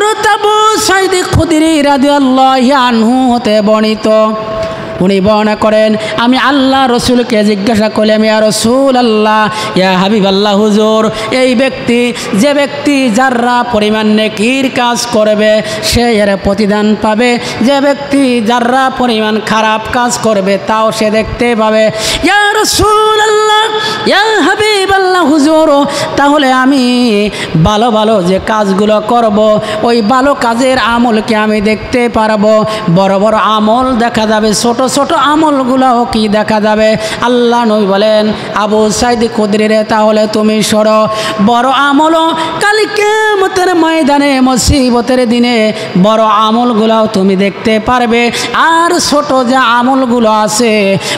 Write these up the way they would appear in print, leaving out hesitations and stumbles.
হযরত আবু সাঈদ খুদরি রাদিয়াল্লাহু আনহু হতে বর্ণিত, উনি বর্ণনা করেন, আমি আল্লাহ রসুলকে জিজ্ঞাসা করলাম, ইয়া রাসূলুল্লাহ, ইয়া হাবিবাল্লাহ হুজুর, এই ব্যক্তি যে ব্যক্তি যারা পরিমাণ নেকির কাজ করবে সে এর প্রতিদান পাবে, যে ব্যক্তি যারা পরিমাণ খারাপ কাজ করবে তাও সে দেখতে পাবে। ইয়া রাসূলুল্লাহ, ইয়া হাবিবাল্লাহ হুজুর, তাহলে আমি ভালো ভালো যে কাজগুলো করব ওই ভালো কাজের আমলকে আমি দেখতে পারবো, বড় বড় আমল দেখা যাবে, ছোট ছোট আমলগুলোও কি দেখা যাবে? আল্লাহ নবী বলেন, আবু সাঈদ খুদরি রে, তাহলে তুমি সরো, বড় আমলও কাল কিয়ামতের ময়দানে মুসিবতের দিনে বড় আমলগুলোও তুমি দেখতে পারবে, আর ছোট যে আমলগুলো আছে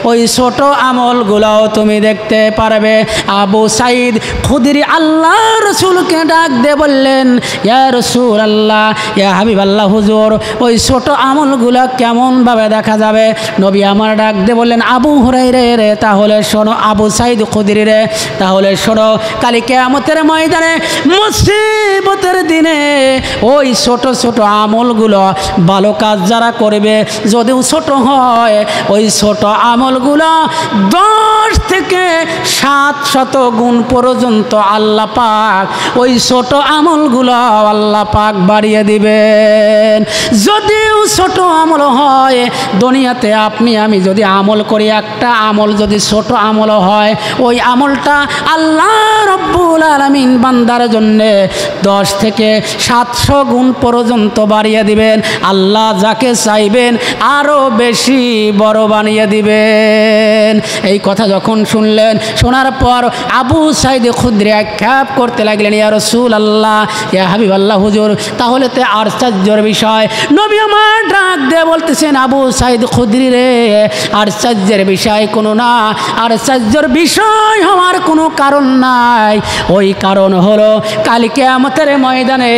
ওই ছোট আমলগুলোও তুমি দেখতে পারবে। আবু সাঈদ খুদরি আল্লাহ রসুলকে ডাক দিয়ে বললেন, ইয়া রাসূলুল্লাহ, ইয়া হাবিবাল্লাহ হুজুর, ওই ছোট আমলগুলো কেমনভাবে দেখা যাবে? নবী আমার ডাক দিয়ে বললেন, আবু হুরায়রা রে, তাহলে শোনো, আবু সাঈদ খুদরি রে, তাহলে শোনো, কাল কিয়ামতের ময়দানে মুসিবতের দিনে ওই ছোট ছোট আমলগুলো ভালো কাজ যারা করবে যদিও ছোট হয়, ওই ছোট আমলগুলো 10 থেকে 700 গুণ পর্যন্ত আল্লাহ পাক ওই ছোট আমলগুলো আল্লাহ পাক বাড়িয়ে দিবেন। যদিও ছোট আমল হয়, দুনিয়াতে আপনি আমি যদি আমল করি, একটা আমল যদি ছোট আমল হয়, ওই আমলটা আল্লাহ রব্বুল আলামিন বান্দার জন্যে 10 থেকে 700 গুণ পর্যন্ত বাড়িয়ে দিবেন। আল্লাহ যাকে চাইবেন আরও বেশি বড় বানিয়ে দিবেন। এই কথা যখন শুনলেন, শোনার পর আবু সাঈদ খুদরি আক্ষেপ করতে লাগলেন, ইয়া রাসূলুল্লাহ, ইয়া হাবিবাল্লাহ হুজুর, তাহলে তো আশ্চর্যের বিষয়। নবী আমার ডাক দিয়ে বলতেছেন, আবু সাঈদ খুদরি রে, আশ্চর্যের বিষয় কোনো না, আশ্চর্যের বিষয় হওয়ার কোনো কারণ নাই। ওই কারণ হলো কাল কিয়ামতের ময়দানে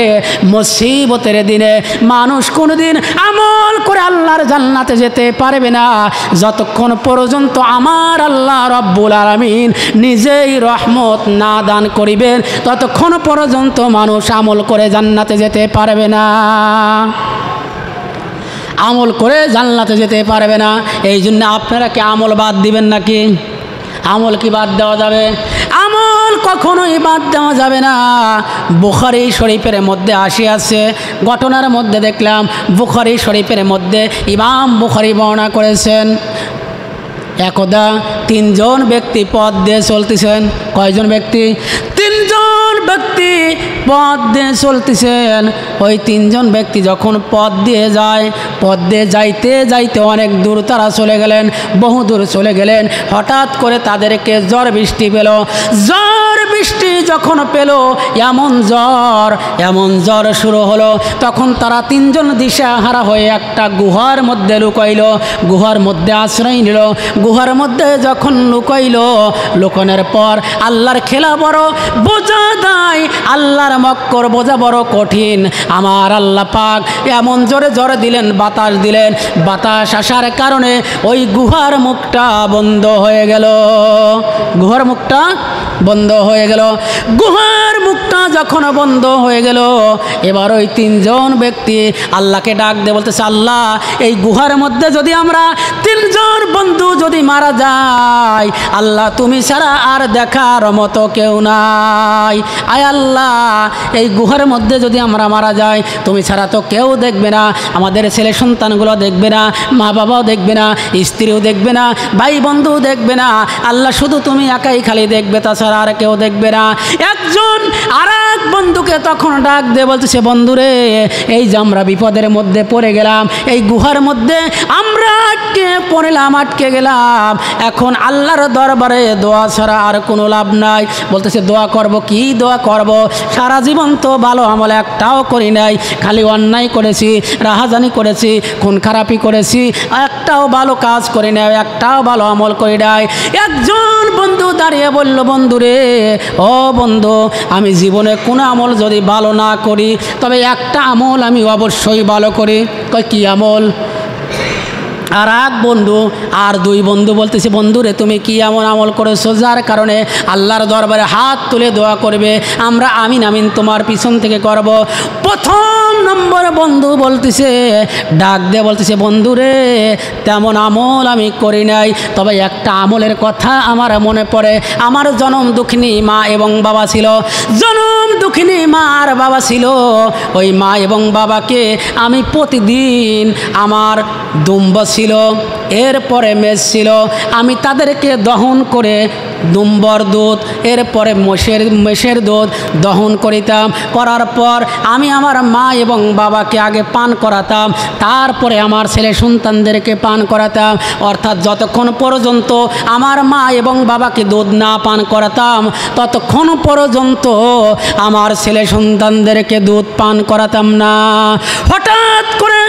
মুসিবতের দিনে মানুষ কোনোদিন আমল করে আল্লাহর জান্নাতে যেতে পারবে না যতক্ষণ পর্যন্ত আমার আল্লাহ রব্বুল আলামিন নিজেই রহমত না দান করিবেন, ততক্ষণ পর্যন্ত মানুষ আমল করে জান্নাতে যেতে পারবে না, আমল করে জান্নাতে যেতে পারবে না। এই জন্য আপনারা কি আমল বাদ দিবেন নাকি? আমল কি বাদ দেওয়া যাবে? আমল কখনোই বাদ দেওয়া যাবে না। বুখারী শরীফের মধ্যে আসিয়াছে, ঘটনার মধ্যে দেখলাম বুখারী শরীফের মধ্যে ইমাম বুখারী বর্ণনা করেছেন, একদা 3 জন ব্যক্তি পথ দিয়ে চলতেছেন। কয়জন ব্যক্তি? 3 জন ব্যক্তি পথ দিয়ে চলতেছেন। ওই 3 জন ব্যক্তি যখন পথ দিয়ে যায়, পথ দিয়ে যাইতে যাইতে অনেক দূর তারা চলে গেলেন, বহু দূর চলে গেলেন। হঠাৎ করে তাদেরকে ঝড় বৃষ্টি পেল। ঝড় বৃষ্টি যখন পেল, এমন জ্বর শুরু হলো, তখন তারা 3 জন দিশাহারা হয়ে একটা গুহার মধ্যে লুকাইল, গুহার মধ্যে আশ্রয় নিল। গুহার মধ্যে যখন লুকানোর পর আল্লাহর খেলা বড় বোঝা দেয়, আল্লাহর মক্কর বোঝা বড় কঠিন। আমার আল্লাহ পাক এমন জোরে জ্বর দিলেন, বাতাস দিলেন, বাতাস আসার কারণে ওই গুহার মুখটা বন্ধ হয়ে গেল। গুহার মুখটা বন্ধ হয়ে গেল। গুহার মুখটা যখন বন্ধ হয়ে গেল, এবার ওই 3 জন ব্যক্তি আল্লাহকে ডাক দিয়ে বলতেছে, আল্লাহ, এই গুহার মধ্যে যদি আমরা 3 জন বন্ধু যদি মারা যাই, আল্লাহ তুমি ছাড়া আর দেখার মতো কেউ নাই। আয় আল্লাহ, এই গুহার মধ্যে যদি আমরা মারা যাই, তুমি ছাড়া তো কেউ দেখবে না, আমাদের ছেলে সন্তানগুলো দেখবে না, মা বাবাও দেখবে না, স্ত্রীও দেখবে না, ভাই বন্ধু দেখবে না, আল্লাহ শুধু তুমি একাই খালি দেখবে, তাছাড়া আর কেউ দেখবে না। একজন আর এক বন্ধুকে তখন ডাক দিয়ে বলতেছে, বন্ধুরে, এই যে আমরা বিপদের মধ্যে পড়ে গেলাম, এই গুহার মধ্যে আমরা আটকে গেলাম, এখন আল্লাহর দরবারে দোয়া ছাড়া আর কোনো লাভ নাই। বলতেছে, দোয়া করব? কি দোয়া করব? সারা জীবন তো ভালো আমল একটাও করি নাই, খালি অন্যায় করেছি, রাহাজানি করেছি, খুন খারাপি করেছি, একটাও ভালো কাজ করি নাই, একটাও ভালো আমল করি নাই। একজন বন্ধু দাঁড়িয়ে বলল, বন্ধুরে, ও বন্ধু, আমি জীবনে কোনো আমল যদি ভালো না করি, তবে একটা আমল আমি অবশ্যই ভালো করি। কই, কি আমল? আর এক বন্ধু আর দুই বন্ধু বলতেছে, বন্ধুরে তুমি কি এমন আমল করেছো যার কারণে আল্লাহর দরবারে হাত তুলে দোয়া করবে, আমরা আমিন আমিন তোমার পিছন থেকে করব। প্রথম নম্বর বন্ধু বলতেছে, ডাক দিয়ে বলতেছে, বন্ধুরে তেমন আমল আমি করি নাই, তবে একটা আমলের কথা আমার মনে পড়ে। আমার জনম দুঃখিনী মা এবং বাবা ছিল, জনম দুঃখিনী মা আর বাবা ছিল। ওই মা এবং বাবাকে আমি প্রতিদিন, আমার দুম্ব ছিল, এরপরে মেষ ছিল, আমি তাদেরকে দহন করে দুম্বর দুধ, এরপরে মেষের দুধ দহন করিতাম। করার পর আমি আমার মা এবং বাবাকে আগে পান করাতাম, তারপরে আমার ছেলে সন্তানদেরকে পান করাতাম। অর্থাৎ যতক্ষণ পর্যন্ত আমার মা এবং বাবাকে দুধ না পান করাতাম, ততক্ষণ পর্যন্ত আমার ছেলে সন্তানদেরকে দুধ পান করাতাম না। হঠাৎ করে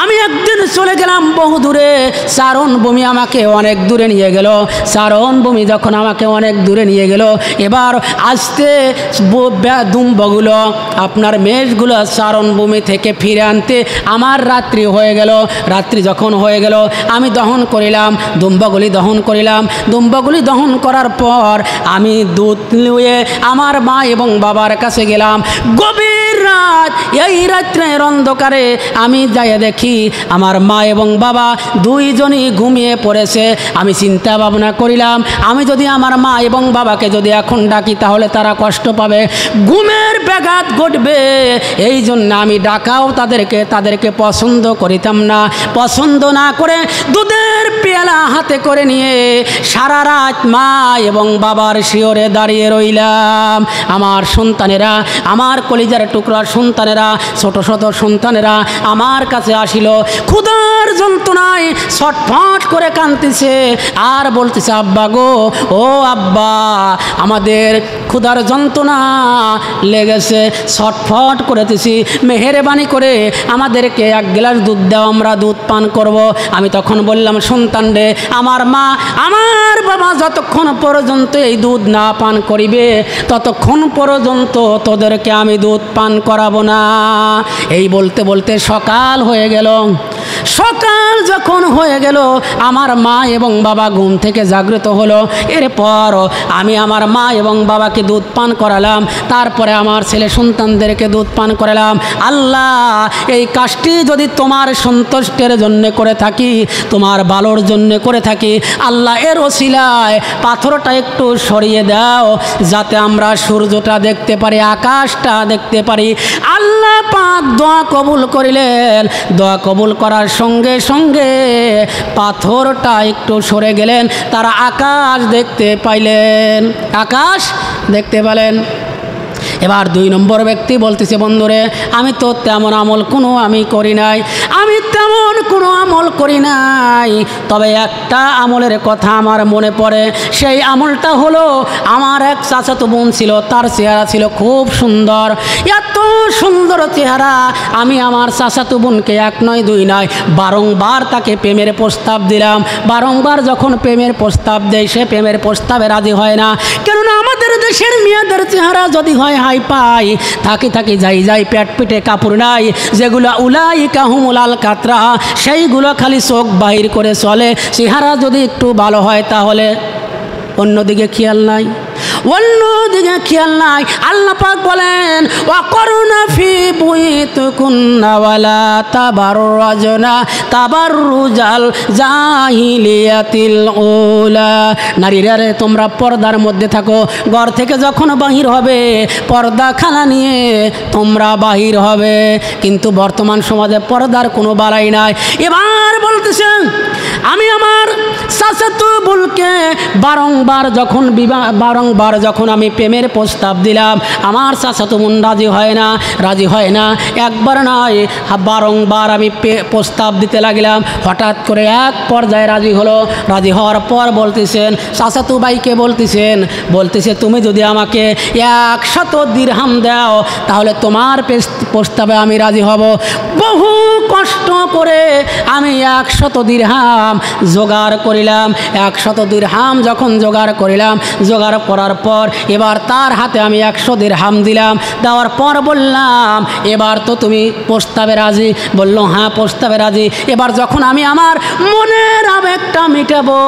আমি একদিন চলে গেলাম বহু দূরে, চারণভূমি আমাকে অনেক দূরে নিয়ে গেল। চারণভূমি যখন আমাকে অনেক দূরে নিয়ে গেল, এবার আসতে দুম্বগুলো, আপনার মেষগুলো চারণভূমি থেকে ফিরে আনতে আমার রাত্রি হয়ে গেল। রাত্রি যখন হয়ে গেল, আমি দহন করিলাম, দুম্বগুলি দহন করিলাম। দুম্বগুলি দহন করার পর আমি দুধ নিয়ে আমার মা এবং বাবার কাছে গেলাম। গভীর রাত, এই রাত্রের অন্ধকারে আমি যাই দেখি আমার মা এবং বাবা দুইজনই ঘুমিয়ে পড়েছে। আমি চিন্তা ভাবনা করিলাম, আমি যদি আমার মা এবং বাবাকে যদি এখন ডাকি তাহলে তারা কষ্ট পাবে, ঘুমের ব্যাঘাত ঘটবে। এই জন্য আমি ডাকাও তাদেরকে পছন্দ করিতাম না। পছন্দ না করে দুধের পেয়ালা হাতে করে নিয়ে সারা রাত মা এবং বাবার শিয়রে দাঁড়িয়ে রইলাম। আমার সন্তানেরা, আমার কলিজার টুকরা সন্তানেরা, ছোট ছোট সন্তানেরা আমার কাছে আসিল, ক্ষুধার যন্ত্রণায় ছটফট করে কাঁদতেছে আর বলতেছে, আব্বা গো, ও আব্বা, আমাদের ক্ষুধার যন্ত্রণা লেগেছে, ছটফট করেতেছি, মেহেরবানি করে আমাদেরকে এক গ্লাস দুধ দাও, আমরা দুধ পান করব। আমি তখন বললাম, সন্তান রে, আমার মা আমার বাবা যতক্ষণ পর্যন্ত এই দুধ না পান করিবে ততক্ষণ পর্যন্ত তোদেরকে আমি দুধ পান করাবো না। এই বলতে বলতে সকাল হয়ে গেল। সকাল যখন হয়ে গেল, আমার মা এবং বাবা ঘুম থেকে জাগ্রত হলো। এরপর আমি আমার মা এবং বাবাকে দুধ পান করালাম, তারপরে আমার ছেলে সন্তানদেরকে দুধ পান করালাম। আল্লাহ, এই কাজটি যদি তোমার সন্তুষ্টের জন্য করে থাকি, তোমার ভালোর জন্য করে থাকি, আল্লাহ এর ওসিলায় পাথরটা একটু সরিয়ে দাও, যাতে আমরা সূর্যটা দেখতে পারি, আকাশটা দেখতে পারি। আল্লাহ পাক দোয়া কবুল করিলেন। দোয়া কবুল করার সঙ্গে সঙ্গে পাথরটা একটু সরে গেলেন, তারা আকাশ দেখতে পাইলেন, আকাশ দেখতে পেলেন। এবার দুই নম্বর ব্যক্তি বলতেছে, বন্ধুরে, আমি তো তেমন আমল আমি করি নাই, আমি তেমন কোনো আমল করি নাই, তবে একটা আমলের কথা আমার মনে পড়ে। সেই আমলটা হলো, আমার এক চাচাতো বোন ছিল, তার চেহারা ছিল খুব সুন্দর, এত সুন্দর চেহারা। আমি আমার চাচাতো বোনকে এক নয় দুই নয় বারংবার তাকে প্রেমের প্রস্তাব দিলাম। বারংবার যখন প্রেমের প্রস্তাব দেয়, সে প্রেমের প্রস্তাবে রাজি হয় না। কেননা আমাদের দেশের মেয়েদের চেহারা যদি হয় হাই পাই, থাকি যাই পেট পিটে কাপড় নাই, যেগুলো উলাইকা হুমুল আল কাতরা, সেইগুলো খালি চোখ বাহির করে চলে। চেহারা যদি একটু ভালো হয় তাহলে অন্যদিকে খেয়াল নাই, অন্যদিকে খেয়াল নাই। আল্লাহ পাক বলেন, ওয়াকরনা ফি বুয়ুতিকুন্না ওয়ালা তাবাররাজনা তাবাররুজাল জাহিলিয়াতিল উলা। নারীরা রে, তোমরা পর্দার মধ্যে থাকো, ঘর থেকে যখন বাহির হবে পর্দা খানা নিয়ে তোমরা বাহির হবে। কিন্তু বর্তমান সমাজে পর্দার কোনো বালাই নাই। এবার বলতেছেন, আমি আমার চাচাতো বোনকে বারংবার যখন আমি প্রেমের প্রস্তাব দিলাম, আমার চাচাতো বোন রাজি হয় না। একবার নয়, বারংবার আমি প্রস্তাব দিতে লাগলাম। হঠাৎ করে এক পর্যায়ে রাজি হলো। রাজি হওয়ার পর বলতেছেন, চাচাতো ভাইকে বলতেছে, তুমি যদি আমাকে 100 দিরহাম দাও তাহলে তোমার প্রস্তাবে আমি রাজি হব। বহু কষ্ট করে আমি 100 দিরহাম জোগাড় করিলাম। 100 দিরহাম যখন জোগাড় করিলাম, জোগাড় করার পর এবার তার হাতে আমি 100 দিরহাম দিলাম। দেওয়ার পর বললাম, এবার তো তুমি প্রস্তাবে রাজি? বলল, হ্যাঁ প্রস্তাবে রাজি। এবার যখন আমি আমার মনের আবেগটা মিটাবো,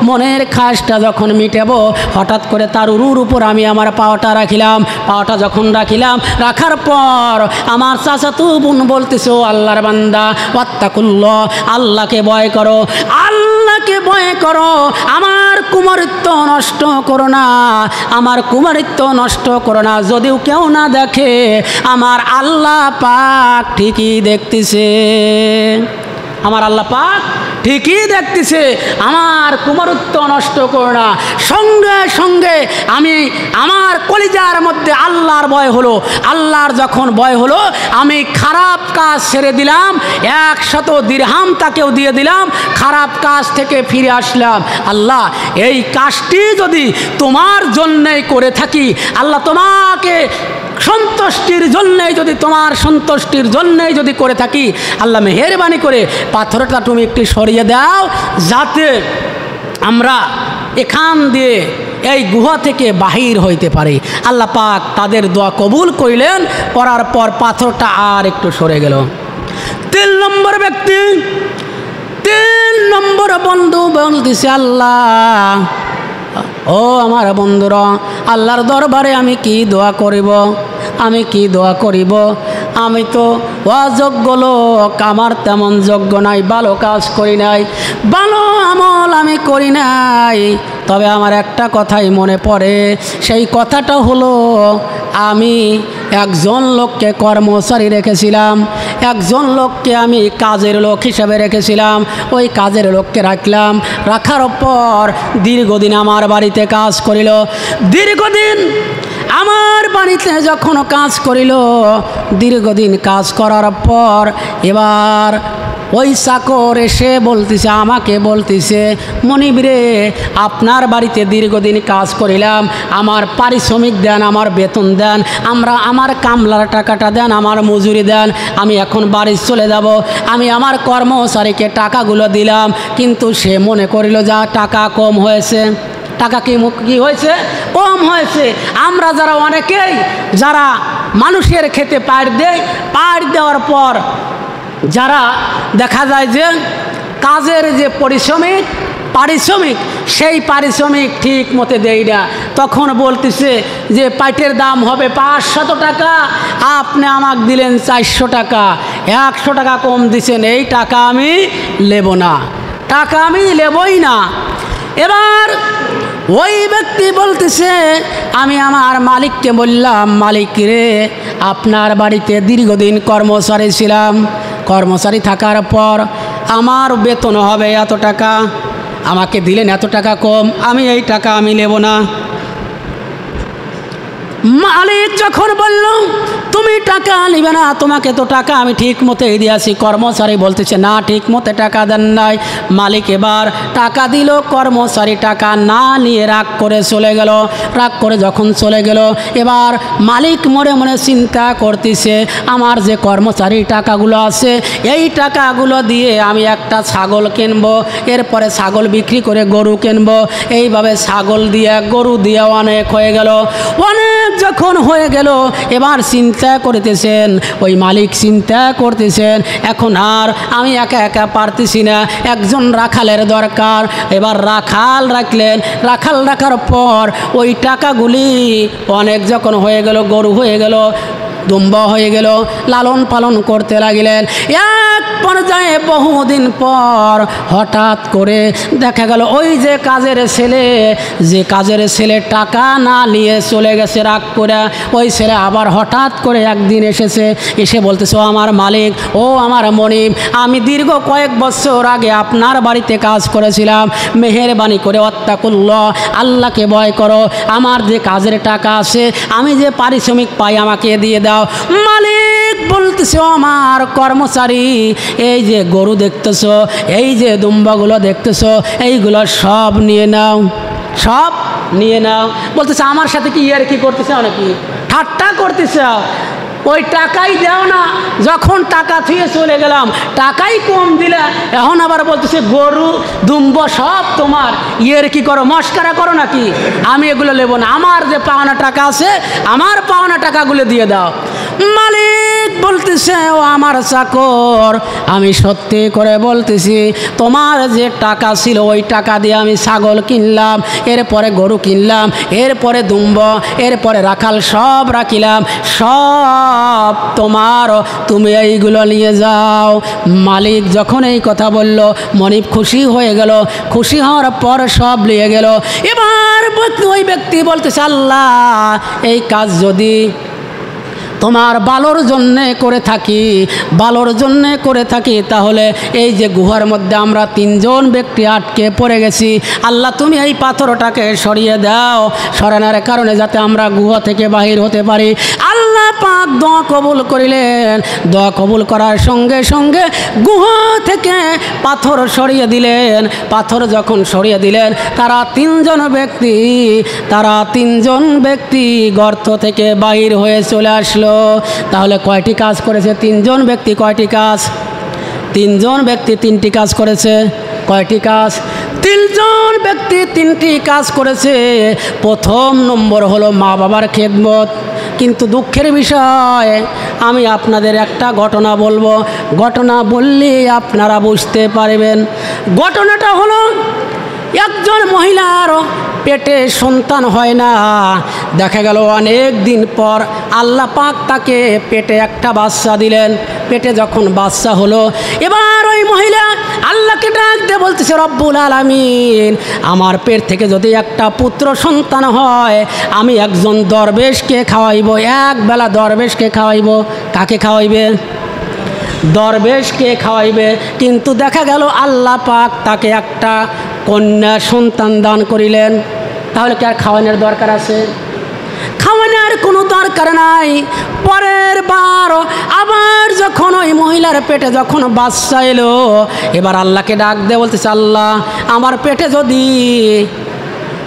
মনের খাসটা যখন মিটাবো, হঠাৎ করে তার উরুর উপর আমি আমার পাওয়াটা রাখিলাম। পাওয়াটা যখন রাখিলাম, রাখার পর আমার চাচাতো বোন বলতেছে, ও আল্লাহর বান্দা, ওয়াত্তাকুল্লাহ, আল্লাহকে ভয় করো, আল্লাহকে ভয় করো, আমার কুমারিত্ব নষ্ট করো না, আমার কুমারিত্ব নষ্ট করো না। যদিও কেউ না দেখে, আমার আল্লাহ পাক ঠিকই দেখতেছে, আমার আল্লাহ পাক ঠিকই দেখতেছে, আমার কুমারত্ব নষ্ট করো না। সঙ্গে সঙ্গে আমি আমার কলিজার মধ্যে আল্লাহর ভয় হলো। আল্লাহর যখন ভয় হলো, আমি খারাপ কাজ ছেড়ে দিলাম, 100 দিরহাম তাকেও দিয়ে দিলাম, খারাপ কাজ থেকে ফিরে আসলাম। আল্লাহ, এই কাজটি যদি তোমার জন্যই করে থাকি, আল্লাহ তোমাকে সন্তুষ্টির জন্যই যদি, তোমার সন্তুষ্টির জন্যই যদি করে থাকি, আল্লাহ মেহেরবানি করে পাথরটা তুমি একটু সরিয়ে দাও, যাতে আমরা এখান দিয়ে এই গুহা থেকে বাহির হইতে পারি। আল্লাহ পাক তাদের দোয়া কবুল করিলেন। করার পর পাথরটা আর একটু সরে গেল। 3 নম্বর ব্যক্তি, 3 নম্বর বন্ধু বলতেছে, আল্লাহ, ও আমার বন্ধুরা, আল্লাহর দরবারে আমি কি দোয়া করিব, আমি কি দোয়া করিব? আমি তো অযোগ্য লোক, আমার তেমন যোগ্য নাই, ভালো কাজ করি নাই, ভালো আমল আমি করি নাই। তবে আমার একটা কথাই মনে পড়ে, সেই কথাটা হলো, আমি একজন লোককে কর্মচারী রেখেছিলাম, একজন লোককে আমি কাজের লোক হিসাবে রেখেছিলাম। ওই কাজের লোককে রাখলাম, রাখার পর দীর্ঘদিন আমার বাড়িতে কাজ করিল। দীর্ঘদিন আমার বাড়িতে যখন কাজ করিল, দীর্ঘদিন কাজ করার পর এবার ওই চাকর এসে বলতেছে, আমাকে বলতেছে, মনিব রে, আপনার বাড়িতে দীর্ঘদিন কাজ করিলাম, আমার পারিশ্রমিক দেন, আমার বেতন দেন, আমার কামলার টাকাটা দেন, আমার মজুরি দেন, আমি এখন বাড়ি চলে যাব। আমি আমার কর্মচারীকে টাকাগুলো দিলাম, কিন্তু সে মনে করিল যা টাকা কম হয়েছে। টাকা কি হয়েছে? কম হয়েছে। আমরা যারা অনেকেই যারা মানুষের খেতে পাড় দেয়, পাড় দেওয়ার পর যারা দেখা যায় যে কাজের যে পারিশ্রমিক সেই পারিশ্রমিক ঠিক মতো দেয় না। তখন বলতেছে যে পাটের দাম হবে 500 টাকা, আপনি আমাকে দিলেন 400 টাকা, 100 টাকা কম দিছেন, এই টাকা আমি নেব না, টাকা আমি নেবই না। এবার ওই ব্যক্তি বলতেছে, আমি আমার মালিককে বললাম, মালিক রে, আপনার বাড়িতে দীর্ঘদিন কর্মচারী ছিলাম, কর্মচারী থাকার পর আমার বেতন হবে এত টাকা, আমাকে দিলেন এত টাকা কম, আমি এই টাকা আমি নেব না। মালিক যখন বলল, তুমি টাকা নিবে না, তোমাকে তো টাকা আমি ঠিক মতোই দিয়েছি। কর্মচারী বলতেছে, না, ঠিক মতো টাকা দেন নাই। মালিক এবার টাকা দিল, কর্মচারী টাকা না নিয়ে রাগ করে চলে গেল। রাগ করে যখন চলে গেল, এবার মালিক মনে মনে চিন্তা করতেছে, আমার যে কর্মচারী টাকাগুলো আছে, এই টাকাগুলো দিয়ে আমি একটা ছাগল কিনবো, এরপরে ছাগল বিক্রি করে গরু কিনবো, এইভাবে ছাগল দিয়ে গরু দিয়ে অনেক হয়ে গেল। অনেক যখন হয়ে গেল, এবার চিন্তা করতেছেন, ওই মালিক চিন্তা করতেছেন, এখন আর আমি একা একা পারতেছি না, একজন রাখালের দরকার। এবার রাখাল রাখলেন। রাখাল রাখার পর ওই টাকাগুলি অনেক যখন হয়ে গেল, গরু হয়ে গেল, দুম্বা হয়ে গেল, লালন পালন করতে লাগিলেন। এক পর্যায়ে বহুদিন পর হঠাৎ করে দেখা গেল, ওই যে কাজের ছেলে টাকা না নিয়ে চলে গেছে রাগ করে, ওই ছেলে আবার হঠাৎ করে একদিন এসে বলতেছে, ও আমার মালিক, ও আমার মনিব, আমি দীর্ঘ কয়েক বছর আগে আপনার বাড়িতে কাজ করেছিলাম, মেহেরবানি করে ওয়াত্তাকুল্লাহ, আল্লাহকে ভয় করো, আমার যে কাজের টাকা আছে, আমি যে পারিশ্রমিক পাই, আমাকে দিয়ে দাও। মালিক বলতেছে, আমার কর্মচারী, এই যে গরু দেখতেছো, এই যে দুম্বাগুলো দেখতেছো, এইগুলো সব নিয়ে নাও, সব নিয়ে নাও। বলতেছে, আমার সাথে কি আর কি করতেছে, অনেক ঠাট্টা করতেছে। ওই টাকাই দাও না, যখন টাকা থুয়ে চলে গেলাম টাকাই কম দিলে, এখন আবার বলতেছে গরু দুম্ব সব তোমার, ইয়ের কি করো, মস্কারা করো নাকি? আমি এগুলো নেবো না, আমার যে পাওনা টাকা আছে আমার পাওনা টাকাগুলো দিয়ে দাও। মালিক বলতেছে, ও আমার চাকর, আমি সত্যি করে বলতেছি, তোমার যে টাকা ছিল ওই টাকা দিয়ে আমি ছাগল কিনলাম, এরপরে গরু কিনলাম, এরপরে দুম্ব, এরপরে রাখাল সব রাখিলাম, সব তোমার, তুমি এইগুলো নিয়ে যাও। মালিক যখন এই কথা বলল, মনিব খুশি হয়ে গেল, খুশি হওয়ার পর সব নিয়ে গেল। এবার ওই ব্যক্তি বলতেছে, আল্লাহ এই কাজ যদি তোমার ভালোর জন্যে করে থাকি, ভালোর জন্যে করে থাকি, তাহলে এই যে গুহার মধ্যে আমরা 3 জন ব্যক্তি আটকে পড়ে গেছি, আল্লাহ তুমি এই পাথরটাকে সরিয়ে দাও, সরানোর কারণে যাতে আমরা গুহা থেকে বাহির হতে পারি। আল্লাহ পাক দোয়া কবুল করিলেন, দোয়া কবুল করার সঙ্গে সঙ্গে গুহা থেকে পাথর সরিয়ে দিলেন। পাথর যখন সরিয়ে দিলেন, তারা 3 জন ব্যক্তি গর্ত থেকে বাহির হয়ে চলে আসলো। তাহলে কয়টি কাজ করেছে 3 জন ব্যক্তি? কয়টি কাজ? 3 জন ব্যক্তি 3টি কাজ করেছে। কয়টি কাজ? 3 জন ব্যক্তি 3টি কাজ করেছে। প্রথম নম্বর হলো মা বাবার খেদমত। কিন্তু দুঃখের বিষয়, আমি আপনাদের একটা ঘটনা বলবো, ঘটনা বললে আপনারা বুঝতে পারবেন। ঘটনাটা হলো, একজন মহিলার পেটে সন্তান হয় না, দেখা গেল অনেক দিন পর আল্লাহ পাক তাকে পেটে একটা বাচ্চা দিলেন। পেটে যখন বাচ্চা হলো, এবার ওই মহিলা আল্লাহকে ডাক দিয়ে বলতেছে, রব্বুল আলামিন, আমার পেট থেকে যদি একটা পুত্র সন্তান হয়, আমি একজন দরবেশকে খাওয়াইব, এক বেলা দরবেশকে খাওয়াইব। কাকে খাওয়াইবে? দরবেশকে খাওয়াইবে। কিন্তু দেখা গেল আল্লাহ পাক তাকে একটা কন্যা সন্তান দান করিলেন। তাহলে কি আর খাওয়ানোর দরকার আছে? খাওয়ানোর কোনো দরকার নাই। পরের বার আবার যখন ওই মহিলার পেটে যখন বাচ্চা এলো, এবার আল্লাহকে ডাক দিয়ে বলতেছে, আল্লাহ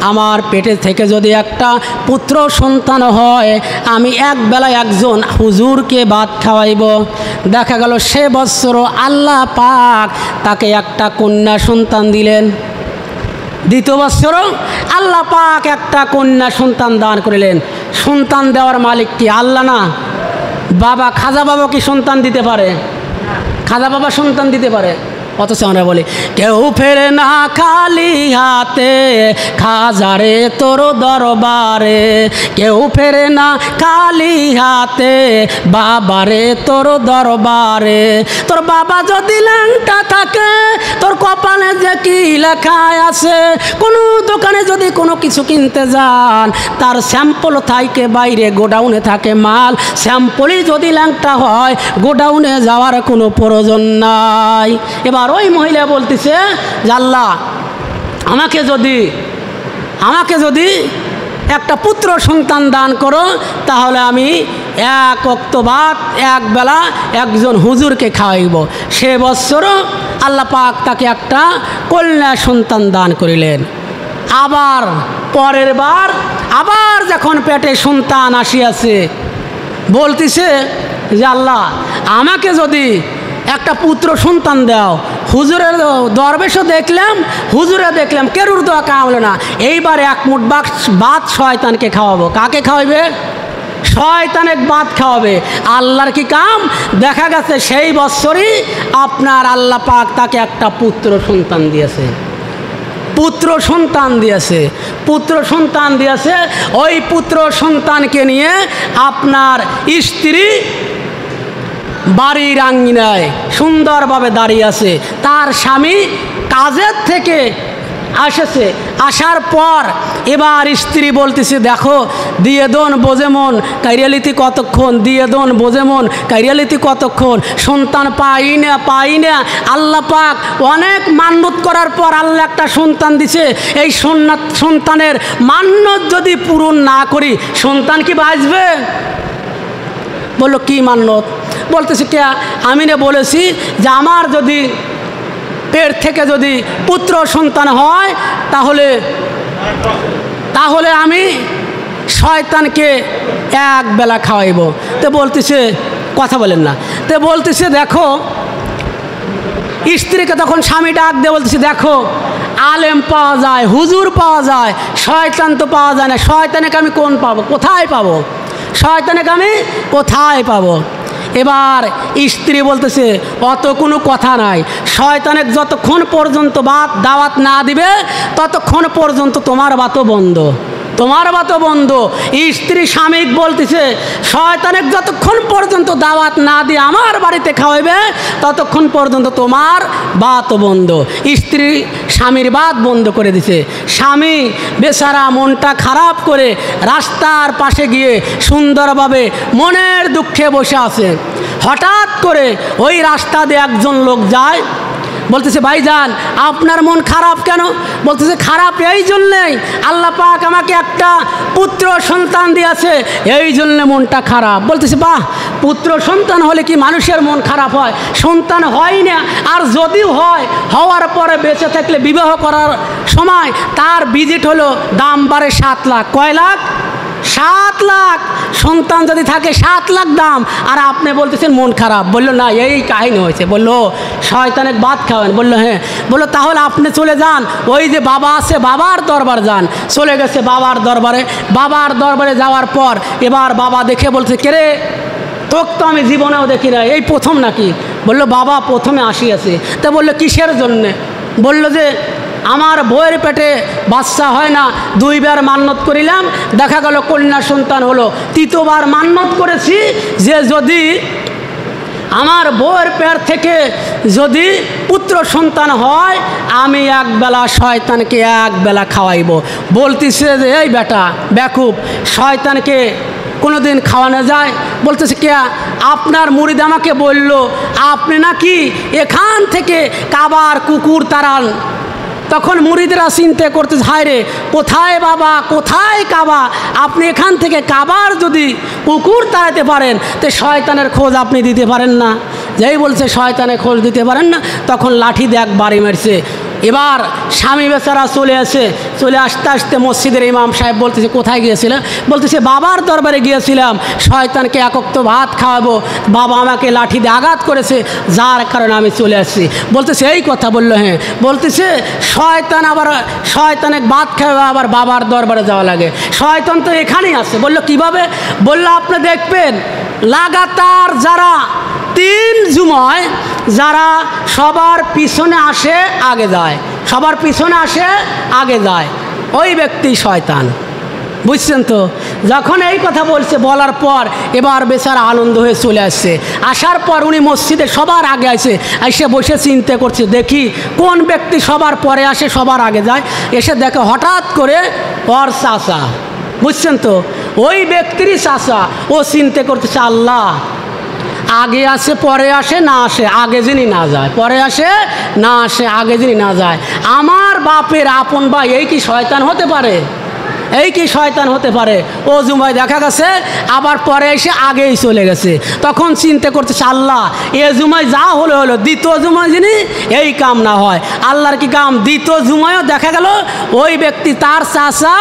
আমার পেটে থেকে যদি একটা পুত্র সন্তান হয়, আমি এক বেলায় একজন হুজুরকে ভাত খাওয়াইব। দেখা গেল সে বৎসর আল্লাহ পাক তাকে একটা কন্যা সন্তান দিলেন। দ্বিতীয় বৎসরও আল্লাহ পাক একটা কন্যা সন্তান দান করিলেন। সন্তান দেওয়ার মালিক কি? আল্লাহ না? বাবা, খাজা বাবা কি সন্তান দিতে পারে? খাজা বাবা সন্তান দিতে পারে? অথচ আমরা বলি, কেউ ফেরে না খালি হাতে, খাজারে তোর দরবারে। কেউ ফেরে না খালি হাতে, বাবারে তোর দরবারে। তোর বাবা যদি ল্যাংটা থাকে, তোর কপালে যে কি লেখায় আছে, কোনো দোকানে যদি কোনো কিছু কিনতে যান, তার স্যাম্পল থাকে বাইরে, গোডাউনে থাকে মাল। স্যাম্পলই যদি ল্যাংটা হয়, গোডাউনে যাওয়ার কোনো প্রয়োজন নাই। এবার ওই মহিলা বলতেছে যে, আল্লাহ আমাকে যদি একটা পুত্র সন্তান দান করো, তাহলে আমি এক ওয়াক্ত ভাত এক বেলা একজন হুজুরকে খাওয়াইব। সে বৎসরও আল্লাহ পাক তাকে একটা কন্যা সন্তান দান করিলেন। আবার পরের বার আবার যখন পেটে সন্তান আসিয়াছে, বলতেছে যে, আল্লাহ আমাকে যদি একটা পুত্র সন্তান দাও। হুজুরের দরবেশও দেখলাম, কেরুর দোয়া কামলো না। এইবার এক মুঠ ভাত শয়তানকে খাওয়াবো। কাকে খাওয়াবে? শয়তানের ভাত খাওয়াবে। আল্লাহর কি কাম! দেখা গেছে সেই বৎসরই আপনার আল্লাহ পাক তাকে একটা পুত্র সন্তান দিয়েছে। ওই পুত্র সন্তানকে নিয়ে আপনার স্ত্রী বাড়ির আঙ্গিনায় সুন্দরভাবে দাঁড়িয়ে আছে। তার স্বামী কাজের থেকে আসেছে, আসার পর এবার স্ত্রী বলতেছে, দেখো দিয়ে দোন বোঝেমন কাইরিয়ালিতি কতক্ষণ, দিয়ে দোন বোঝেমন কাইরিয়ালিতি কতক্ষণ, সন্তান পাই না। আল্লাহ পাক অনেক মান্যত করার পর আল্লাহ একটা সন্তান দিছে। এই সন্তানের মান্যত যদি পূরণ না করি, সন্তান কি বাঁচবে? বললো, কি মান্যত? বলতেছে, কে? আমি না বলেছি যে আমার যদি পেট থেকে যদি পুত্র সন্তান হয়, তাহলে আমি শয়তানকে এক বেলা খাওয়াইব। তো বলতেছে, কথা বলেন না, তো বলতেছে দেখো, স্ত্রীকে তখন স্বামী ডাক দিয়ে বলতেছে, দেখো আলেম পাওয়া যায়, হুজুর পাওয়া যায়, শয়তান তো পাওয়া যায় না। শয়তানকে আমি কোন পাবো, কোথায় পাবো? শয়তানকে আমি কোথায় পাবো? এবার স্ত্রী বলতেছে, অত কোনো কথা নাই, শয়তানের যতক্ষণ পর্যন্ত দাওয়াত না দিবে ততক্ষণ পর্যন্ত তোমার বাতও বন্ধ, তোমার বাতও বন্ধ। স্ত্রী স্বামীক বলতেছে, শয়তানের যতক্ষণ পর্যন্ত দাওয়াত না দিয়ে আমার বাড়িতে খাওয়াইবে ততক্ষণ পর্যন্ত তোমার বাতও বন্ধ। স্ত্রী স্বামীর বাত বন্ধ করে দিছে। স্বামী বেচারা মনটা খারাপ করে রাস্তার পাশে গিয়ে সুন্দরভাবে মনের দুঃখে বসে আছে। হঠাৎ করে ওই রাস্তা দিয়ে একজন লোক যায়, বলতেছে, ভাইজান আপনার মন খারাপ কেন? বলতেছে, খারাপ এই জন্যেই, আল্লাহ পাক আমাকে একটা পুত্র সন্তান দিয়েছে, এই জন্য মনটা খারাপ। বলতেছে, বাহ, পুত্র সন্তান হলে কি মানুষের মন খারাপ হয়? সন্তান হয় না, আর যদিও হয়, হওয়ার পরে বেঁচে থাকলে বিবাহ করার সময় তার ভিজিট হলো দাম বাড়ে 7 লাখ। কয় লাখ? 7 লাখ। সন্তান যদি থাকে 7 লাখ দাম, আর আপনি বলতেছেন মন খারাপ। বললো, না এই কাহিনী হয়েছে। বললো, শয়তানের বাদ খাওয়ান। বললো, হ্যাঁ। বললো, তাহলে আপনি চলে যান, ওই যে বাবা আছে বাবার দরবার যান। চলে গেছে বাবার দরবারে। বাবার দরবারে যাওয়ার পর এবার বাবা দেখে বলছে, কে রে, তোকে তো আমি জীবনেও দেখি না, এই প্রথম নাকি? বললো, বাবা প্রথমে আসিয়াছে। তা বললো, কিসের জন্যে? বললো যে আমার বউয়ের পেটে বাচ্চা হয় না, 2 বার মান্যত করিলাম, দেখা গেল কন্যা সন্তান হলো। 3বার মান্যত করেছি যে যদি আমার বউয়ের পেট থেকে যদি পুত্র সন্তান হয় আমি একবেলা শয়তানকে একবেলা খাওয়াইব। বলতেছে যে এই বেটা বেকুব, শয়তানকে কোনো দিন খাওয়ানো যায়? বলতেছে, কে? আপনার মুরিদ আমাকে বলল আপনি নাকি এখান থেকে কাবার কুকুর তাড়ান। তখন মুরিদরা চিন্তা করতে, হায় রে, কোথায় বাবা, কোথায় কাবা? আপনি এখান থেকে কাবার যদি কুকুর তাড়াতে পারেন তো শয়তানের খোঁজ আপনি দিতে পারেন না। যেই বলছে শয়তানের খোঁজ দিতে পারেন না, তখন লাঠি দিয়ে এক বাড়ি মারছে। এবার স্বামী বেচারা চলে আসে। চলে আসতে আসতে মসজিদের ইমাম সাহেব বলতেছে, কোথায় গিয়েছিলেন? বলতেছে, বাবার দরবারে গিয়েছিলাম, শয়তানকে একক্ত ভাত খাওয়াবো, বাবা আমাকে লাঠি দিয়ে আঘাত করেছে, যার কারণে আমি চলে আসছি। বলতেছে, এই কথা? বললো, হ্যাঁ। বলতেছে, শয়তান আবার শয়তানে ভাত খাওয়াবে আবার বাবার দরবারে যাওয়া লাগে? শয়তান তো এখানেই আছে। বললো, কিভাবে? বললো, আপনি দেখবেন লাগাতার যারা 3 জুমায় যারা সবার পিছনে আসে আগে যায়, সবার পিছনে আসে আগে যায়, ওই ব্যক্তি শয়তান। বুঝছেন তো? যখন এই কথা বলছে, বলার পর এবার বেচারা আনন্দ হয়ে চলে আসছে। আসার পর উনি মসজিদে সবার আগে আসে, এসে বসে চিন্তা করছে, দেখি কোন ব্যক্তি সবার পরে আসে, সবার আগে যায়। এসে দেখে হঠাৎ করে ওর চাচা, বুঝছেন তো, ওই ব্যক্তিরই চাচা। ও চিন্তা করতেছে, আল্লাহ, আগে আসে পরে আসে না আসে, আগে যিনি না যায়, পরে আসে না আসে, আগে যিনি না যায়, আমার বাপের আপন ভাই, এই কি শয়তান হতে পারে? এই কি শয়তান হতে পারে? ও জুমায় দেখা গেছে আবার পরে এসে আগেই চলে গেছে। তখন চিন্তা করতেছে, আল্লাহ, এ জুমায় যা হলো হলো, দ্বিতীয় জুমায় যিনি এই কাম না হয়। আল্লাহর কি কাম, দ্বিতীয় জুমায়ও দেখা গেল ওই ব্যক্তি তার চাচা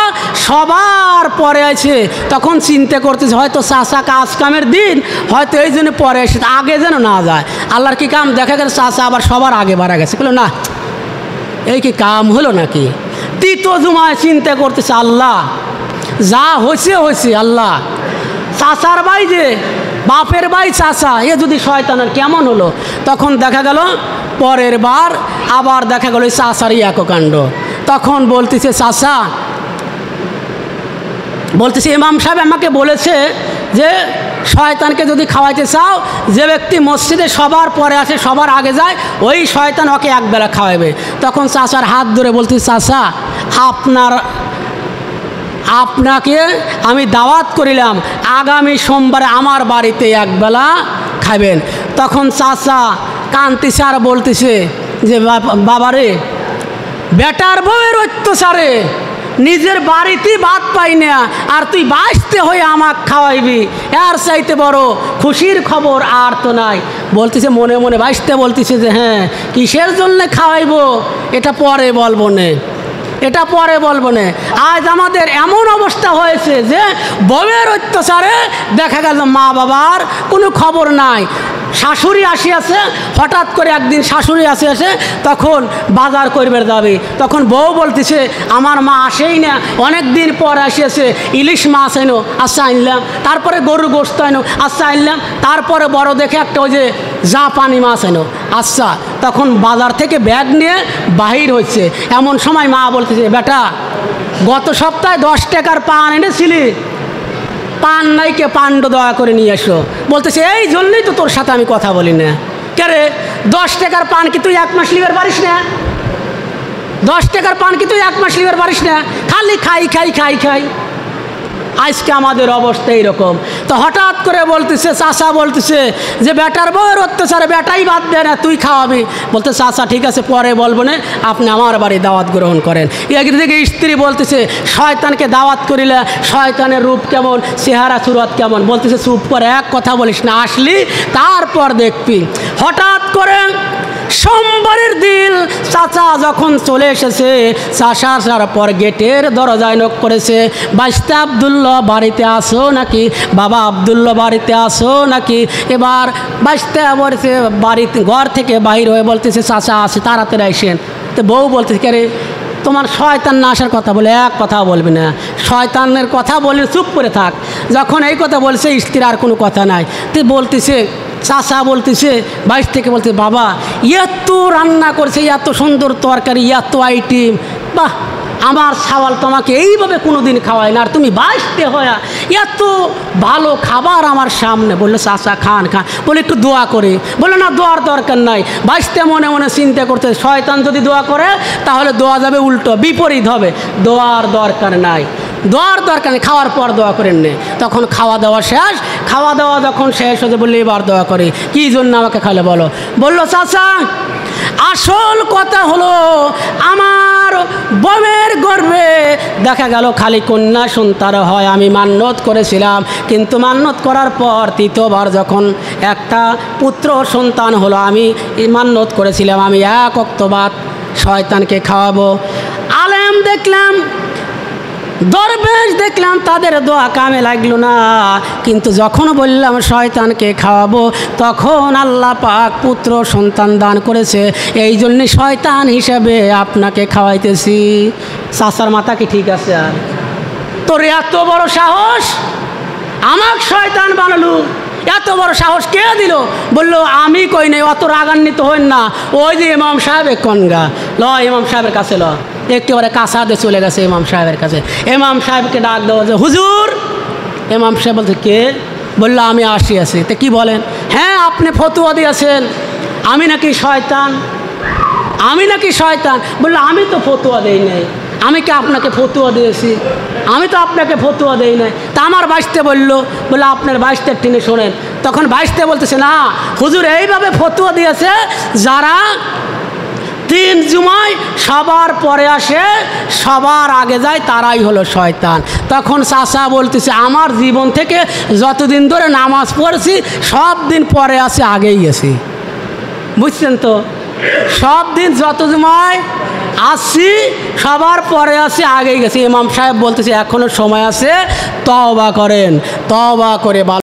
সবার পরে আছে। তখন চিন্তা করতেছে, হয়তো চাচা কাজ কামের দিন, হয়তো এই জন্য পরে এসে, আগে যেন না যায়। আল্লাহর কি কাম, দেখা গেল চাচা আবার সবার আগে বাড়া গেছে। বললো, না, এই কি কাম হলো নাকি? তৃতীয় জুমায় চিন্তা করতেছে, আল্লাহ, যা হয়েছে হয়েছে, আল্লাহ, চাচার ভাই যে বাপের ভাই চাচা, এ যদি শয়তানের কেমন হলো? তখন দেখা গেল পরের বার আবার দেখা গেল চাচারই এককাণ্ড। তখন বলতেছে, চাচা, বলতেছে, ইমাম সাহেব আমাকে বলেছে যে শয়তানকে যদি খাওয়াইতে চাও, যে ব্যক্তি মসজিদে সবার পরে আসে সবার আগে যায়, ওই শয়তান ওকে একবেলা খাওয়াবে। তখন চাচার হাত ধরে বলতে, চাচা, আপনাকে আমি দাওয়াত করিলাম আগামী সোমবারে আমার বাড়িতে একবেলা খাবেন। তখন চাচা কান্তিছে আর বলতেছে যে, বাবারে, বেটার বউয়ের অত্যাচারে নিজের বাড়িতেই ভাত পাই না, আর তুই বাঁচতে হয়ে আমাকে খাওয়াইবি, এর চাইতে বড় খুশির খবর আর তো নাই। বলতেছে মনে মনে, বাঁচতে বলতেছে যে, হ্যাঁ, কিসের জন্য খাওয়াইবো এটা পরে বলবো নে, এটা পরে বলবো না। আজ আমাদের এমন অবস্থা হয়েছে যে বউয়ের অত্যাচারে দেখা গেল মা বাবার কোনো খবর নাই। শাশুড়ি আসিয়াছে, হঠাৎ করে একদিন শাশুড়ি আসিয়াছে, তখন বাজার করবে যাবে, তখন বউ বলতেছে আমার মা আসেই না, অনেক দিন পর আসিয়াছে, ইলিশ মাছ এনো, আচ্ছা আনলাম, তারপরে গরুর গোশত এনো, আচ্ছা আনলাম, তারপরে বড় দেখে একটা ওই যে জাপানি মাছ এনো, আচ্ছা। তখন বাজার থেকে ব্যাগ নিয়ে বাহির হচ্ছে, এমন সময় মা বলতেছে বেটা গত সপ্তাহে 10 টাকার পান এনেছিলি, পান নাই, কে পান্ড দয়া করে নিয়ে এসো। বলতেছে এই জন্যই তো তোর সাথে আমি কথা বলি না। কে রে, 10 টাকার পান কি তুই 1 মাস লিবার পারিস না? 10 টাকার পান কি তুই 1 মাস লিবার পারিস না? খালি খাই খাই খাই খাই। আজকে আমাদের অবস্থা এইরকম। তো হঠাৎ করে বলতেছে চাচা বলতেছে যে বেটার বউয়ের অত্যাচারে বেটাই বাদ দেয় না, তুই খাওয়াবি। বলতে চাচা ঠিক আছে পরে বলবো না, আপনি আমার বাড়ি দাওয়াত গ্রহণ করেন। একদিকে স্ত্রী বলতেছে শয়তানকে দাওয়াত করিলে শয়তানের রূপ কেমন, চেহারা সুরত কেমন। বলতেছে চুপ করে, এক কথা বলিস না, আসলি তারপর দেখবি। হঠাৎ করে সোমবারের দিন চাচা যখন চলে এসেছে, চাচা আসার পর গেটের দরজায় নক করেছে, বাইস্তা আবদুল্লাহ বাড়িতে আসো নাকি, বাবা আবদুল্লাহ বাড়িতে আসো নাকি। এবার বাইস্তা বলছে বাড়িতে, ঘর থেকে বাহির হয়ে বলতেছে চাচা আসে, তাড়াতাড়ি আসেন। তো বউ বলতেছে কে রে, তোমার শয়তান না আসার কথা বলে এক কথা বলবি না, শয়তানের কথা বলে চুপ করে থাক। যখন এই কথা বলছে স্ত্রীর আর কোনো কথা নাই। তো বলতেছে চাচা বলতেছে বাইশ থেকে বলতে বাবা এত রান্না করছে, এত সুন্দর তরকারি, এত আইটেম, বাহ আমার সাওয়াল তোমাকে এইভাবে কোনো দিন খাওয়ায় না, আর তুমি বাইশতে হয়া এত ভালো খাবার আমার সামনে। বললো চাচা খান খান। বলে একটু দোয়া করে। বললো না দোয়ার দরকার নাই। বাইশতে মনে মনে চিন্তা করতে, শয়তান যদি দোয়া করে তাহলে দোয়া যাবে উল্টো, বিপরীত হবে। দোয়ার দরকার নাই, দোয়ার দরকার নেই, খাওয়ার পর দোয়া করেন নে। তখন খাওয়া দাওয়া শেষ, খাওয়া দাওয়া যখন শেষ হতে বললে এবার দোয়া করি। কী জন্য আমাকে খালে বলো। বললো চাচা আসল কথা হলো আমার বউয়ের গর্ভে দেখা গেল খালি কন্যা সন্তান হয়। আমি মান্যত করেছিলাম, কিন্তু মান্যত করার পর তৃতীয়বার যখন একটা পুত্র সন্তান হলো, আমি মান্যত করেছিলাম আমি 1 ওয়াক্ত ভাত শয়তানকে খাওয়াবো। আলেম দেখলাম, দরবেশ দেখলাম, তাদের দোয়া কামে লাগলো না। কিন্তু যখন বললাম শয়তানকে খাওয়াবো, তখন আল্লাহ পাক পুত্র সন্তান দান করেছে, এই জন্যে শয়তান হিসেবে আপনাকে খাওয়াইতেছি। চাচার মাথা কি ঠিক আছে? আর তোর এত বড় সাহস, আমাকে শয়তান বানালু, এত বড় সাহস কে দিল? বললো আমি কই নাই, অত রাগান্বিত হইন না। ওই যে ইমাম সাহেব কনগা ল, ইমাম সাহেবের কাছে ল। একেবারে কাছাতে চলে গেছে ইমাম সাহেবের কাছে। ইমাম সাহেবকে ডাক দেওয়া যে হুজুর। ইমাম সাহেব বলছে কে? বললো আমি আসিয়াছি। তো কি বলেন? হ্যাঁ আপনি ফতুয়া দিয়েছেন আমি নাকি শয়তান, আমি নাকি শয়তান। বললো আমি তো ফতুয়া দেই নাই, আমি কি আপনাকে ফতুয়া দিয়েছি? আমি তো আপনাকে ফতুয়া দেই নাই। তা আমার বাইশতে বললো, বলে আপনার বাইশতের টিনে শোনেন। তখন বাইশতে বলতেছে না হুজুর এইভাবে ফতুয়া দিয়েছে, যারা 3 জুমায় সবার পরে আসে সবার আগে যায় তারাই হলো শয়তান। তখন চাচা বলতেছে আমার জীবন থেকে যতদিন ধরে নামাজ পড়ছি সব দিন পরে আসে আগেই গেছি। বুঝছেন তো, সব দিন যত জুমায় আসছি সবার পরে আসি আগেই গেছি। ইমাম সাহেব বলতেছে এখনো সময় আছে, তওবা করেন, তওবা করে